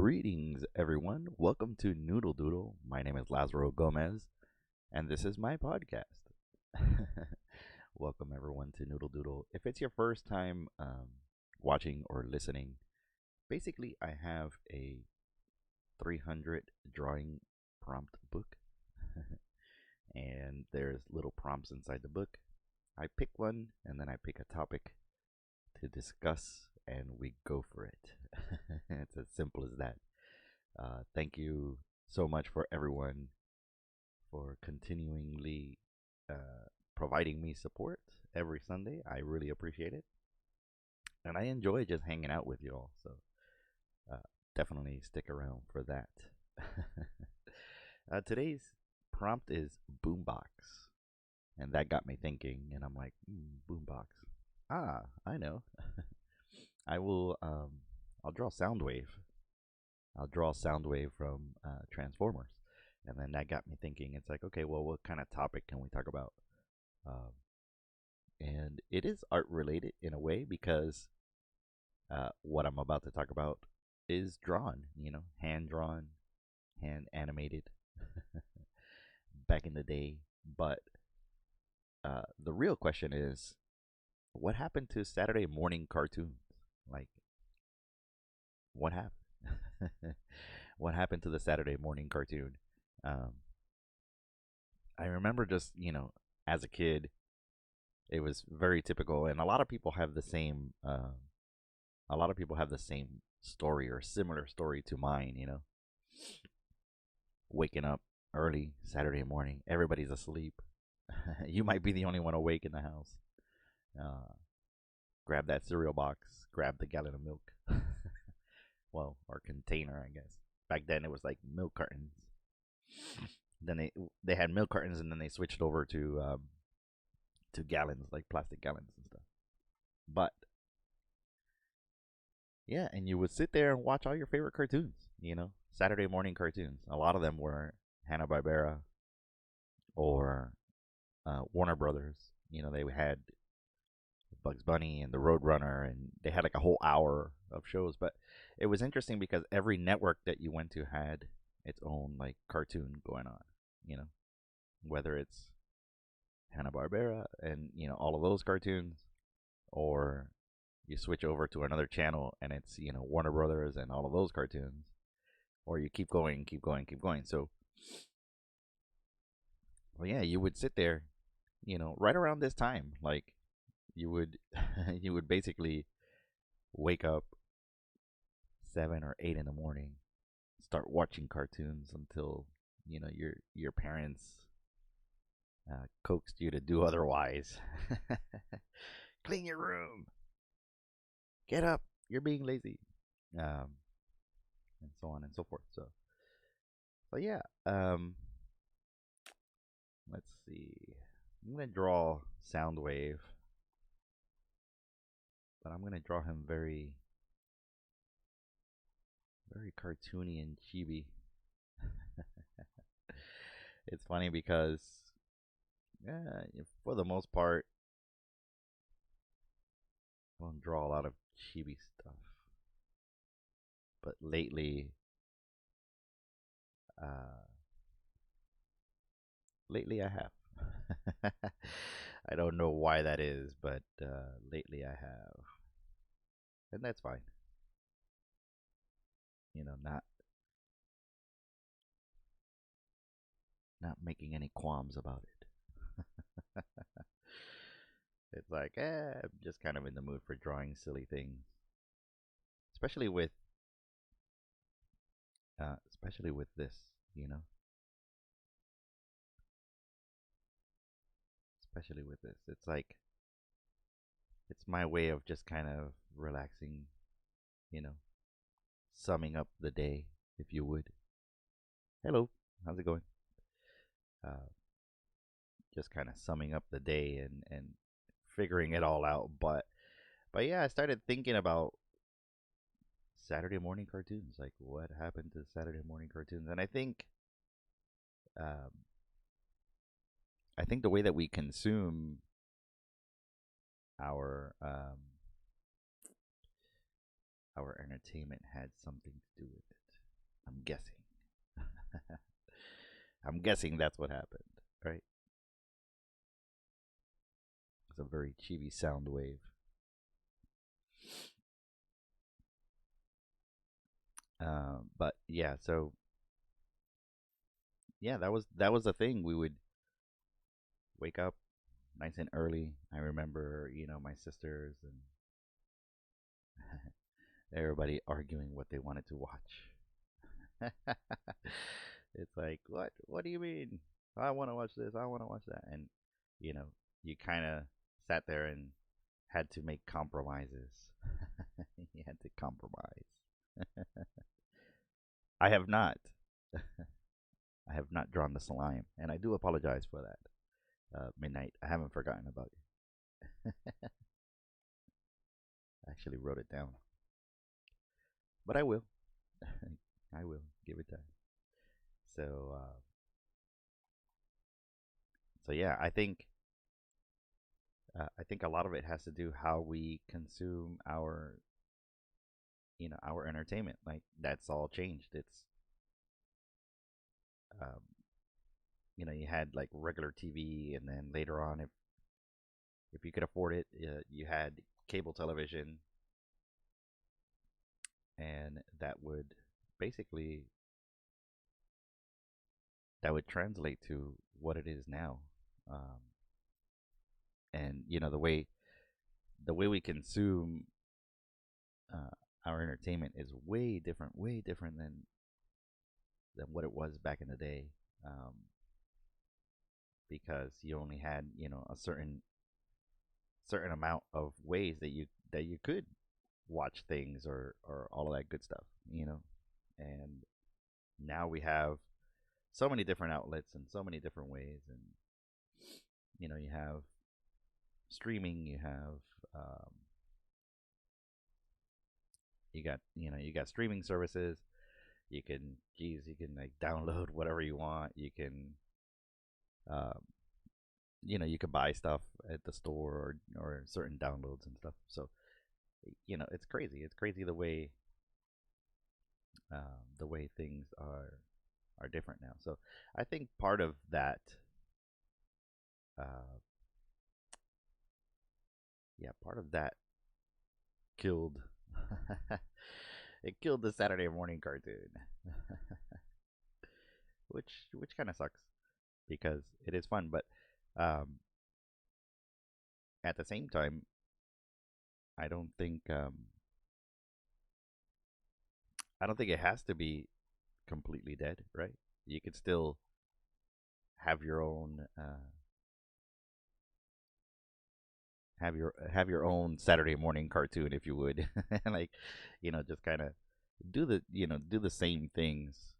Greetings, everyone. Welcome to Noodle Doodle. My name is Lazaro Gomez, and this is my podcast. Welcome, everyone, to Noodle Doodle. If it's your first time watching or listening, basically, I have a 300 drawing prompt book, and there's little prompts inside the book. I pick one, and then I pick a topic to discuss, and we go for it. It's as simple as that. Thank you so much for everyone for continually providing me support every Sunday. I really appreciate it. And I enjoy just hanging out with you all. So uh, definitely stick around for that. Today's prompt is boombox. And that got me thinking. And I'm like, boombox. Ah, I know. I will, I'll draw Soundwave. I'll draw Soundwave from Transformers. And then that got me thinking. It's like, okay, well, what kind of topic can we talk about? Um, and it is art related in a way because what I'm about to talk about is drawn, hand drawn, hand animated back in the day. But the real question is, what happened to Saturday morning cartoons? Like, what happened? What happened to the Saturday morning cartoon? Um, I remember just, as a kid, it was very typical, and a lot of people have the same. A lot of people have the same story or similar story to mine. Waking up early Saturday morning, everybody's asleep. You might be the only one awake in the house. Uh, Grab that cereal box, grab the gallon of milk. Well, or container, I guess. Back then, it was like milk cartons. Then they had milk cartons, and then they switched over to gallons, like plastic gallons and stuff. But yeah, and you would sit there and watch all your favorite cartoons. Saturday morning cartoons. A lot of them were Hanna Barbera or Warner Brothers. They had Bugs Bunny and the Roadrunner, and they had like a whole hour of shows. But it was interesting because every network that you went to had its own like cartoon going on. Whether it's Hanna Barbera and all of those cartoons, or you switch over to another channel and it's Warner Brothers and all of those cartoons, or you keep going, keep going, keep going. So, well, yeah, you would sit there, right around this time, like you would you would basically wake up 7 or 8 in the morning, start watching cartoons until your parents coaxed you to do otherwise. Clean your room, get up, you're being lazy, um, and so on and so forth. So yeah, let's see. I'm gonna draw Soundwave, but I'm gonna draw him very very cartoony and chibi. It's funny because for the most part, I don't draw a lot of chibi stuff. But uh, lately I have. I don't know why that is, but lately I have, and that's fine. Not making any qualms about it. It's like, I'm just kind of in the mood for drawing silly things, especially with this, you know, especially with this. It's like it's my way of just kind of relaxing, you know, summing up the day, if you would. Hello, how's it going? Uh, just kind of summing up the day and figuring it all out. But yeah, I started thinking about Saturday morning cartoons. Like, what happened to Saturday morning cartoons? And um, I think the way that we consume our our entertainment had something to do with it. I'm guessing. I'm guessing that's what happened, right? It's a very chibi sound wave. But yeah, so yeah, that was the thing. We would wake up nice and early. I remember, my sisters and everybody arguing what they wanted to watch. It's like, what? What do you mean? I want to watch this. I want to watch that. And you know, you kind of sat there and had to make compromises. You had to compromise. I have not. I have not drawn the slime, and I do apologize for that. Midnight. I haven't forgotten about you. I actually wrote it down, but I will. I will give it time. So, so yeah, I think a lot of it has to do how we consume our entertainment. Like that's all changed. It's um, you had like regular TV, and then later on, if you could afford it, you had cable television, and basically that would translate to what it is now. Um, and the way we consume uh, our entertainment is way different than what it was back in the day. Um, because you only had a certain amount of ways that you could watch things or all of that good stuff, and now we have so many different outlets and so many different ways, and you have streaming, um, you got streaming services. You can like download whatever you want. Um, you can buy stuff at the store or certain downloads and stuff. So it's crazy the way things are different now. So I think part of that, uh, yeah, part of that killed it killed the Saturday morning cartoon, which kind of sucks because it is fun, but um, at the same time, I don't think I don't think it has to be completely dead, right? You could still have your own have your own Saturday morning cartoon if you would, like just kind of do the same things.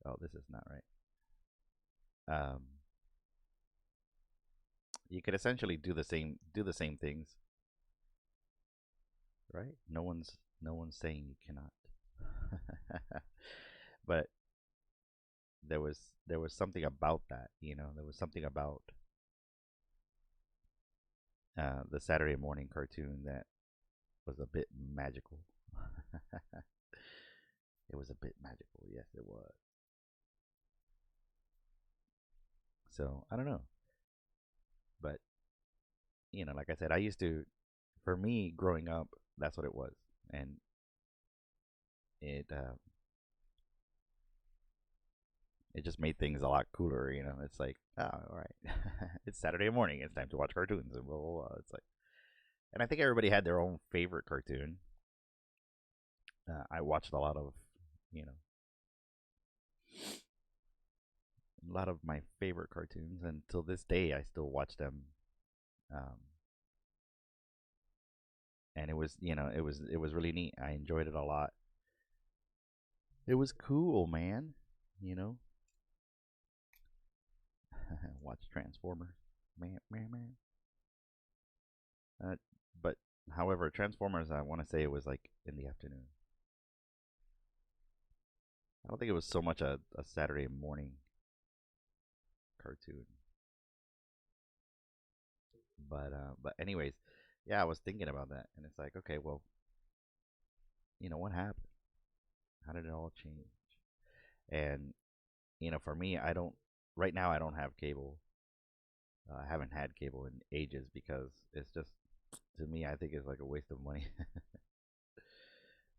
Oh, this is not right. Um, you could essentially do the same things, right? No one's saying you cannot. But there was something about that, there was something about the Saturday morning cartoon that was a bit magical. It was a bit magical, yes, it was. So I don't know, but like I said, I used to, for me growing up, that's what it was, and it just made things a lot cooler. It's like, oh, all right, it's Saturday morning, it's time to watch cartoons, and blah blah blah. It's like, and I think everybody had their own favorite cartoon. I watched you know, a lot of my favorite cartoons, and till this day, I still watch them. Um, and it was really neat. I enjoyed it a lot. It was cool, man. You know, watch Transformers, man, man, man. Uh, but however, Transformers, I want to say it was like in the afternoon. I don't think it was so much a Saturday morning cartoon. But anyways, yeah, I was thinking about that, and it's like, okay, well, what happened? How did it all change? And for me, I don't. Right now, I don't have cable. I haven't had cable in ages because it's just, to me, I think it's like a waste of money.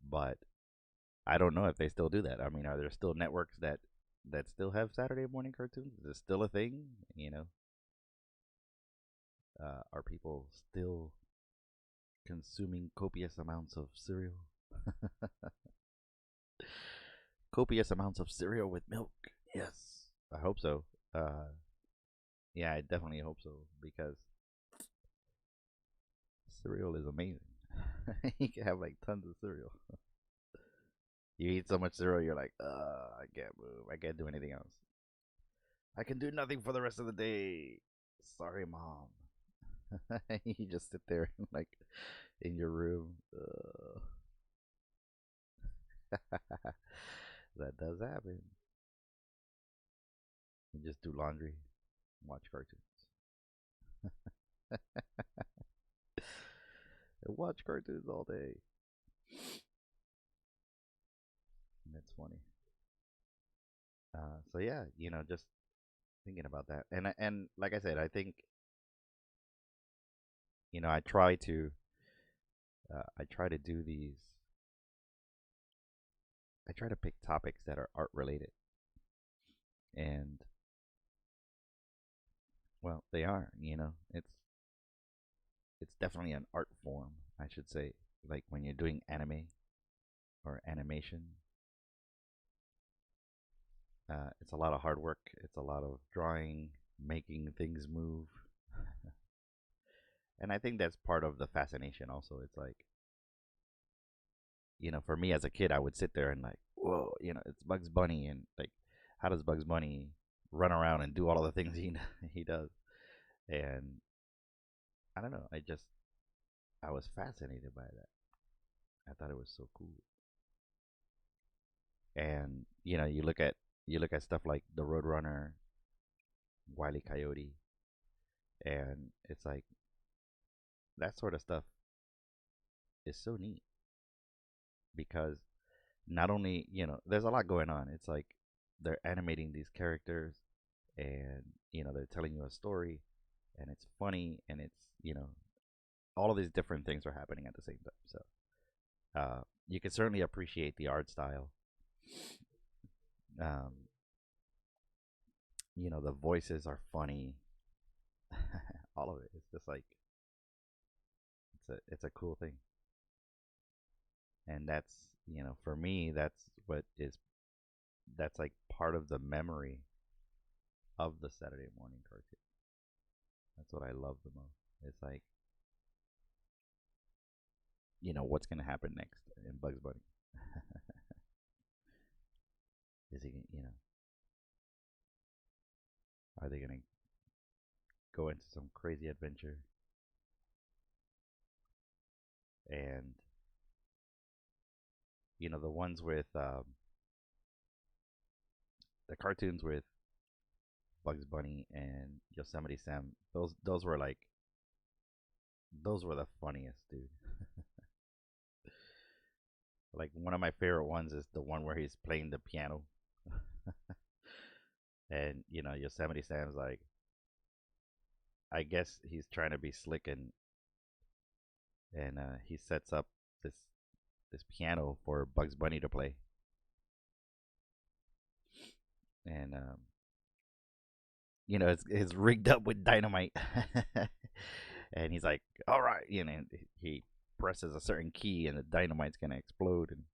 But I don't know if they still do that. I mean, are there still networks that still have Saturday morning cartoons? Is it still a thing? Are people still consuming copious amounts of cereal? Copious amounts of cereal with milk. Yes, I hope so. Yeah, I definitely hope so because cereal is amazing. You can have like tons of cereal. You eat so much cereal, you're like, I can't move. I can't do anything else. I can do nothing for the rest of the day. Sorry, mom. You just sit there like in your room. That does happen. You just do laundry, watch cartoons. Watch cartoons all day. That's funny. So yeah, just thinking about that, and like I said, I think I try to do these. I try to pick topics that are art related, and well, they are. It's definitely an art form, I should say. Like when you're doing anime or animation, it's a lot of hard work. It's a lot of drawing, making things move. And I think that's part of the fascination also. It's like, for me as a kid, I would sit there and like, whoa, it's Bugs Bunny, and like, how does Bugs Bunny run around and do all of the things he does? And I don't know, I was fascinated by that. I thought it was so cool. And you look at stuff like the Roadrunner, Wile E. Coyote, and it's like that sort of stuff is so neat because not only there's a lot going on. It's like they're animating these characters, and they're telling you a story, and it's funny, and it's all of these different things are happening at the same time. So you can certainly appreciate the art style. Um, the voices are funny. All of it. It's just like it's a cool thing, and that's for me that's like part of the memory of the Saturday morning cartoon. That's what I love the most. It's like what's gonna happen next in Bugs Bunny. Is he are they gonna go into some crazy adventure? And the ones with the cartoons with Bugs Bunny and Yosemite Sam, those were the funniest, dude. Like one of my favorite ones is the one where he's playing the piano, and Yosemite Sam's like, I guess he's trying to be slick, and he sets up this piano for Bugs Bunny to play, and it's rigged up with dynamite, and he's like, all right, he presses a certain key, and the dynamite's gonna explode, and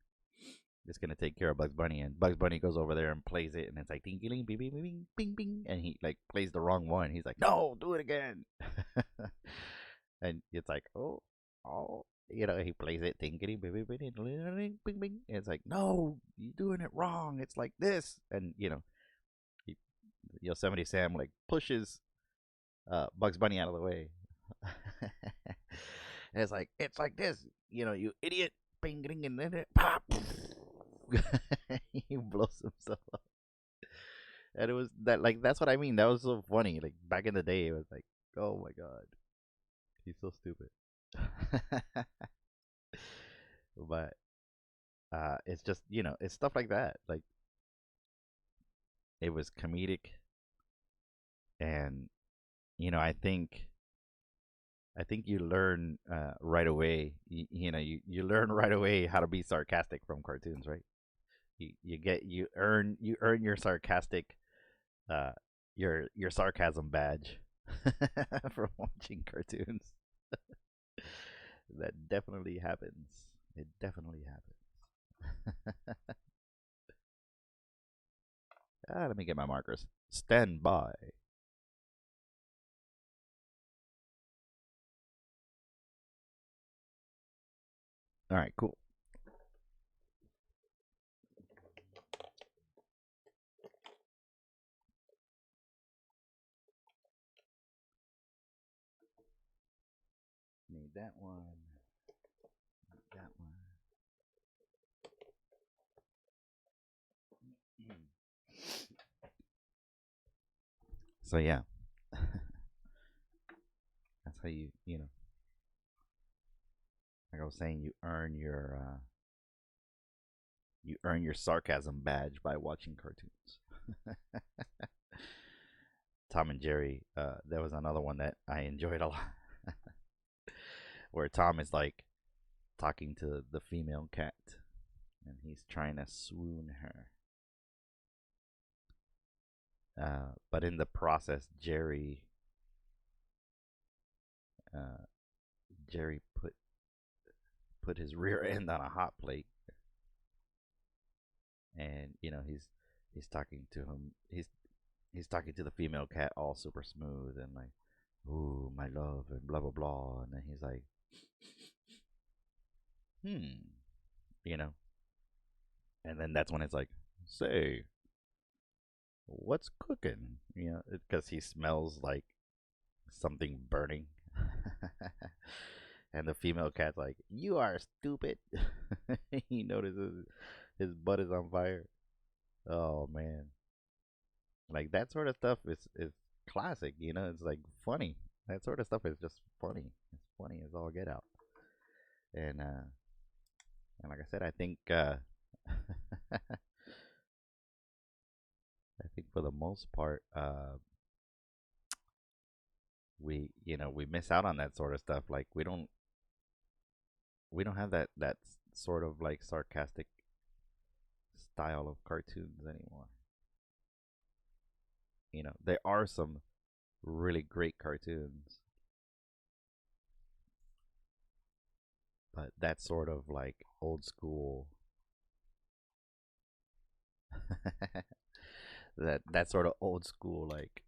it's gonna take care of Bugs Bunny, and Bugs Bunny goes over there and plays it, and it's like ding ding bing bing bing bing bing, and he like plays the wrong one. He's like, no, do it again, and it's like, oh, he plays it ding ding bing bing bing bing bing bing, and it's like, no, you're doing it wrong. It's like this, and he, Yosemite Sam like pushes Bugs Bunny out of the way, and it's like this, you idiot, bing ding, and then it pop. He blows himself up. And it was that like that's what I mean. That was so funny. Like back in the day, it was like, oh my god, he's so stupid. But It's just, it's stuff like that. Like, it was comedic, and I think you learn right away. You learn right away how to be sarcastic from cartoons, right? You earn your sarcastic uh your sarcasm badge from watching cartoons. That definitely happens. It definitely happens. Let me get my markers. Stand by. All right, cool. Need that one. Need that one. So yeah, that's how like I was saying, you earn your sarcasm badge by watching cartoons. Tom and Jerry, there was another one that I enjoyed a lot, where Tom is like talking to the female cat, and he's trying to swoon her. But in the process, uh, Jerry put his rear end on a hot plate, and he's talking to him. He's talking to the female cat all super smooth and like, "Ooh, my love," and blah blah blah. And then he's like, "Hmm," you know. And then that's when it's like, "Say, what's cooking?" Because he smells like something burning. And the female cat's like, "You are stupid." He notices his butt is on fire. Oh man, like that sort of stuff is classic. It's like funny. That sort of stuff is just funny. It's funny as all get out. And like I said, I think for the most part, we miss out on that sort of stuff. Like we don't have that sort of like sarcastic style of cartoons anymore. There are some really great cartoons, but that sort of like old school, that sort of old school like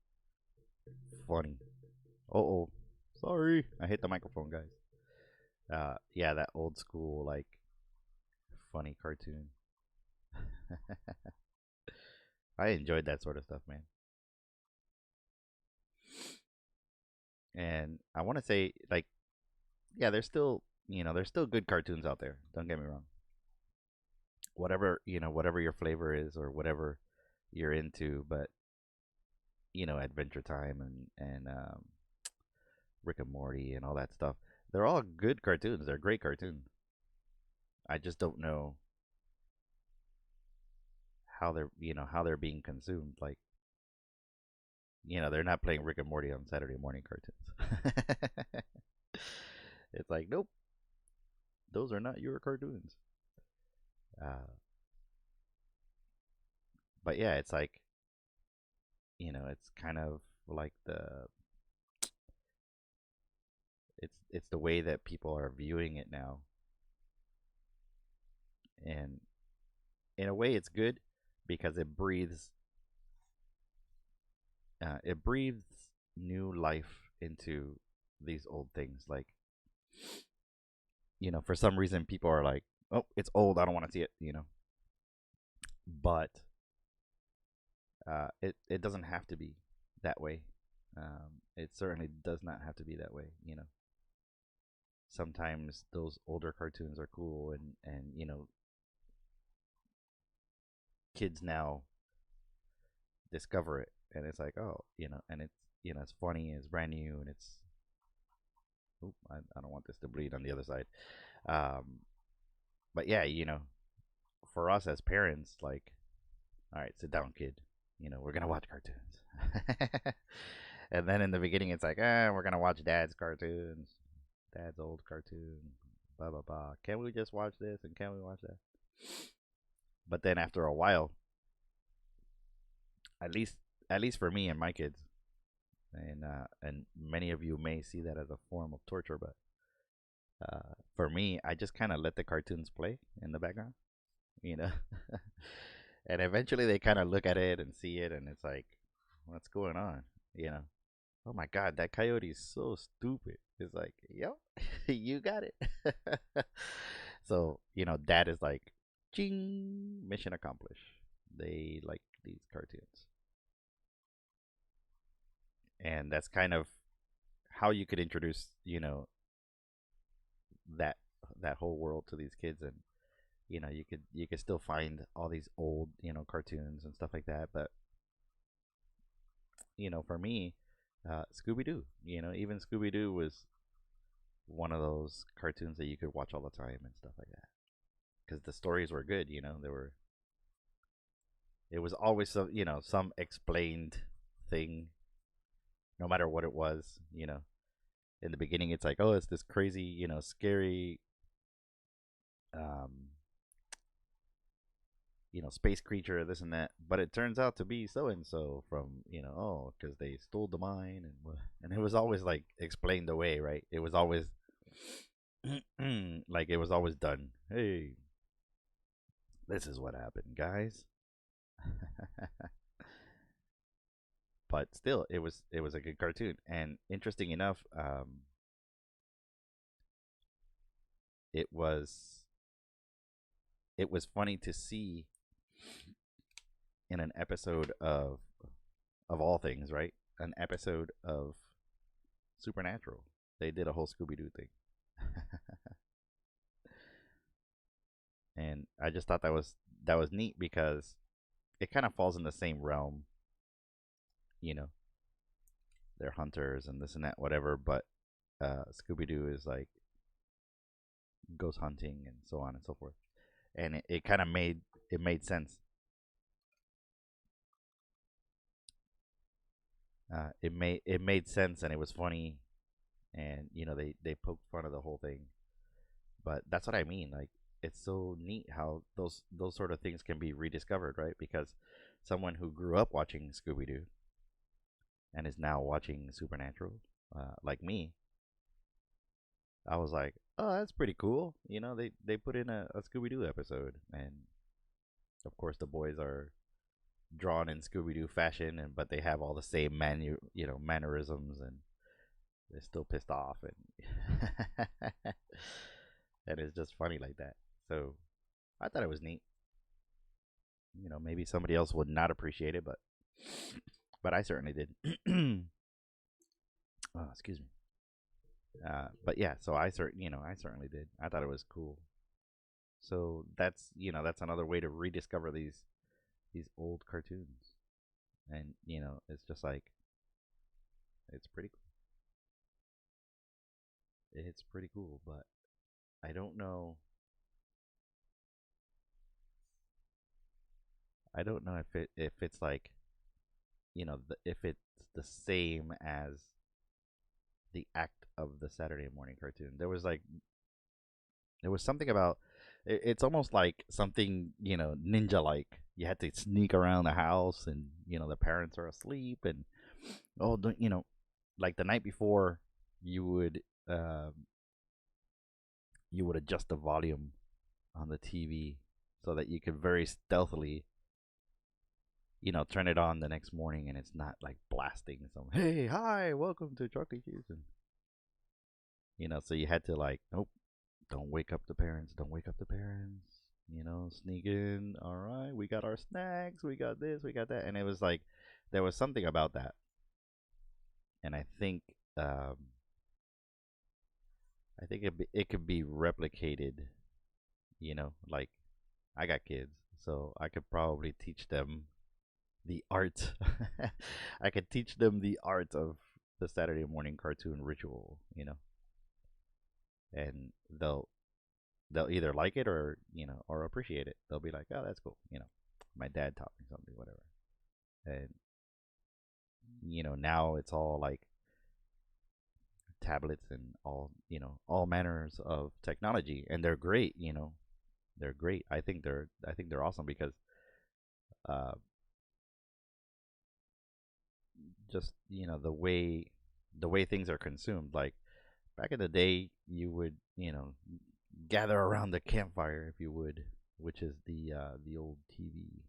funny. Oh, sorry, I hit the microphone, guys. Yeah, that old school like funny cartoon. I enjoyed that sort of stuff, man. And I want to say, like, yeah, there's still good cartoons out there. Don't get me wrong. Whatever your flavor is or whatever you're into, but Adventure Time and Rick and Morty and all that stuff. They're all good cartoons. They're great cartoons. I just don't know how they're being consumed. Like, they're not playing Rick and Morty on Saturday morning cartoons. It's like, nope, those are not your cartoons. Uh, but yeah, it's like, it's kind of like it's the way that people are viewing it now, and in a way, it's good because it breathes new life into these old things. Like, for some reason, people are like, "Oh, it's old. I don't want to see it." But it doesn't have to be that way. It certainly does not have to be that way. Sometimes those older cartoons are cool, and kids now discover it, and it's like, oh, and it's funny, it's brand new, and it's, oop, I don't want this to bleed on the other side. um but yeah, for us as parents, like, all right, sit down, kid. We're gonna watch cartoons. And then in the beginning, it's like, we're gonna watch dad's cartoons, dad's old cartoon, blah blah blah. Can we just watch this and can we watch that? But then after a while, at least for me and my kids, and many of you may see that as a form of torture, but for me, I just kind of let the cartoons play in the background, you know. And eventually they kind of look at it and see it, and it's like, what's going on, you know? Oh my God, that coyote is so stupid. It's like, yep, you got it. So, dad is like, ching, mission accomplished. They like these cartoons. And that's kind of how you could introduce, that whole world to these kids. And you could still find all these old, cartoons and stuff like that. But for me, Scooby Doo, even Scooby Doo was one of those cartoons that you could watch all the time and stuff like that, because the stories were good. It was always some explained thing, no matter what it was. In the beginning, it's like, oh, it's this crazy, scary, um, space creature, this and that. But it turns out to be so and so from, oh, because they stole the mine, and it was always like explained away, right? It was always like, it was always done. Hey, this is what happened, guys. But still, it was a good cartoon, and interesting enough, it was funny to see in an episode of all things, right? An episode of Supernatural. They did a whole Scooby Doo thing. And I just thought that was neat, because it kind of falls in the same realm. You know, they're hunters and this and that, whatever. But Scooby Doo is like goes hunting and so on and so forth. And it kind of made sense. It made sense, and it was funny, and they poked fun of the whole thing. But that's what I mean. Like, it's so neat how those sort of things can be rediscovered, right? Because someone who grew up watching Scooby Doo and is now watching Supernatural, like me, I was like, oh, that's pretty cool. They put in a Scooby Doo episode, and of course the boys are drawn in Scooby Doo fashion, but they have all the same mannerisms, and they're still pissed off, and and it's just funny like that. So I thought it was neat. Maybe somebody else would not appreciate it, but I certainly did. Oh, excuse me. But yeah, so I certainly did. I thought it was cool. So that's another way to rediscover these old cartoons, and it's just like, it's pretty cool. It's pretty cool, but I don't know. I don't know if it's like, if it's the same as the act of the Saturday morning cartoon. There was something about it's almost like something, ninja like. You had to sneak around the house, and the parents are asleep, and oh, don't like the night before, you would um you would adjust the volume on the TV so that you could very stealthily, turn it on the next morning, and it's not like blasting some, hey, hi, welcome to Chuck E. Cheese. And, so you had to, like, nope, don't wake up the parents, don't wake up the parents, sneak in. All right, we got our snacks, we got this, we got that. And it was like, there was something about that. And um, I think it could be replicated, like, I got kids, so I could probably teach them the art. I could teach them the art of the Saturday morning cartoon ritual, and they'll they'll either like it or or appreciate it. They'll be like, "Oh, that's cool." My dad taught me something, whatever. And now it's all like tablets and all manners of technology, and they're great. They're great. I think they're awesome because uh, just the way things are consumed. Like back in the day, you would gather around the campfire, if you would, which is the old TV.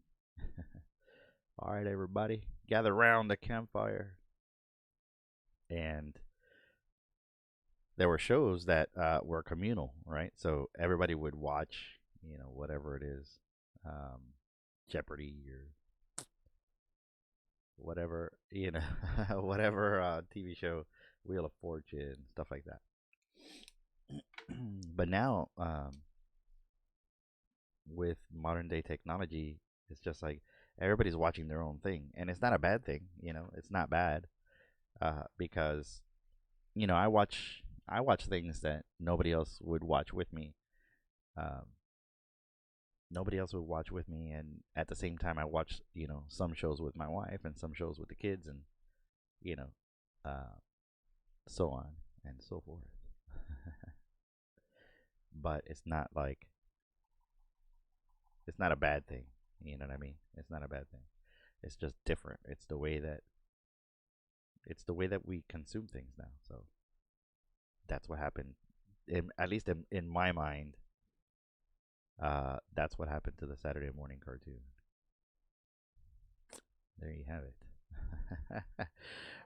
All right, everybody, gather around the campfire, and there were shows that were communal, right? So everybody would watch, whatever it is, um, Jeopardy or whatever, whatever TV show, Wheel of Fortune, stuff like that. But now, with modern day technology, it's just like everybody's watching their own thing, and it's not a bad thing. It's not bad because I watch things that nobody else would watch with me. Um, Nobody else would watch with me, and at the same time, I watch some shows with my wife and some shows with the kids, and you know, uh, so on and so forth. But it's not a bad thing. You know what I mean? It's not a bad thing. It's just different. It's the way that we consume things now. So that's what happened. At least in my mind, that's what happened to the Saturday morning cartoon. There you have it.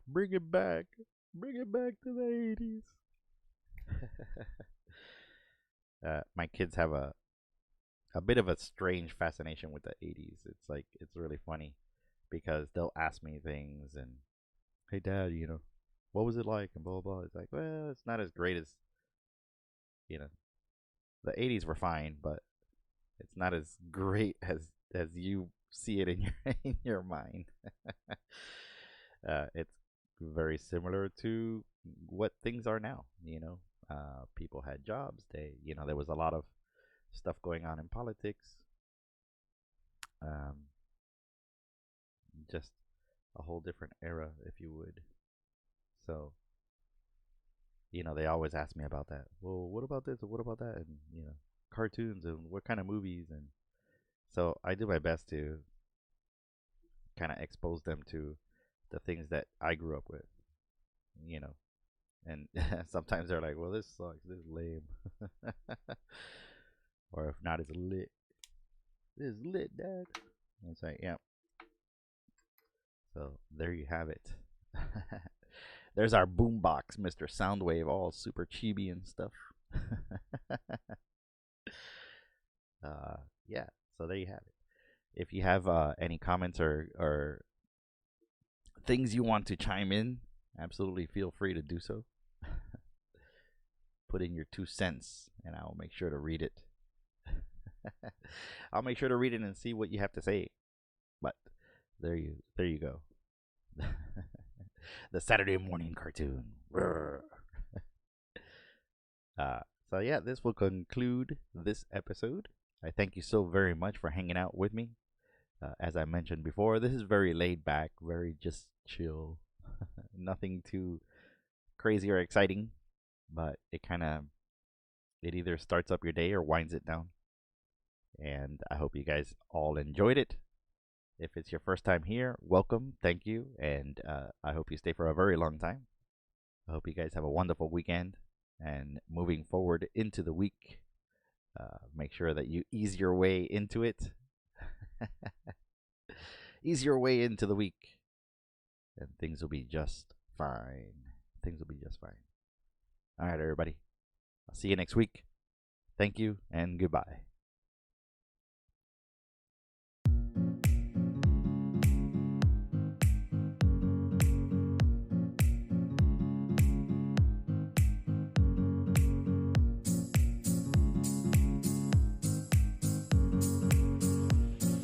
Bring it back. Bring it back to the 80s. My kids have a bit of a strange fascination with the 80s. It's really funny because they'll ask me things and, hey, Dad, what was it like? And blah, blah, blah. It's like, well, it's not as great as, you know, the 80s were fine, but it's not as great as you see it in your in your mind. It's very similar to what things are now. People had jobs. There was a lot of stuff going on in politics. Um, just a whole different era, if you would. So, they always ask me about that. Well, what about this or what about that? And, cartoons and what kind of movies. And so I do my best to kind of expose them to the things that I grew up with, you know. And sometimes they're like, well, this sucks. This is lame. Or if not, it's lit. This is lit, Dad. And it's like, yeah. So there you have it. There's our boombox, Mr. Soundwave, all super chibi and stuff. Yeah, so there you have it. If you have any comments or things you want to chime in, absolutely feel free to do so. Put in your 2 cents, and I'll make sure to read it. I'll make sure to read it and see what you have to say. But there you go. The Saturday morning cartoon. So yeah, this will conclude this episode. I thank you so very much for hanging out with me. As I mentioned before, this is very laid back, very just chill. Nothing too crazy or exciting, but it either starts up your day or winds it down. And I hope you guys all enjoyed it. If it's your first time here, welcome, thank you, and I hope you stay for a very long time. I hope you guys have a wonderful weekend, and moving forward into the week, make sure that you ease your way into it. Ease your way into the week, and things will be just fine. Things will be just fine. All right, everybody. I'll see you next week. Thank you, and goodbye.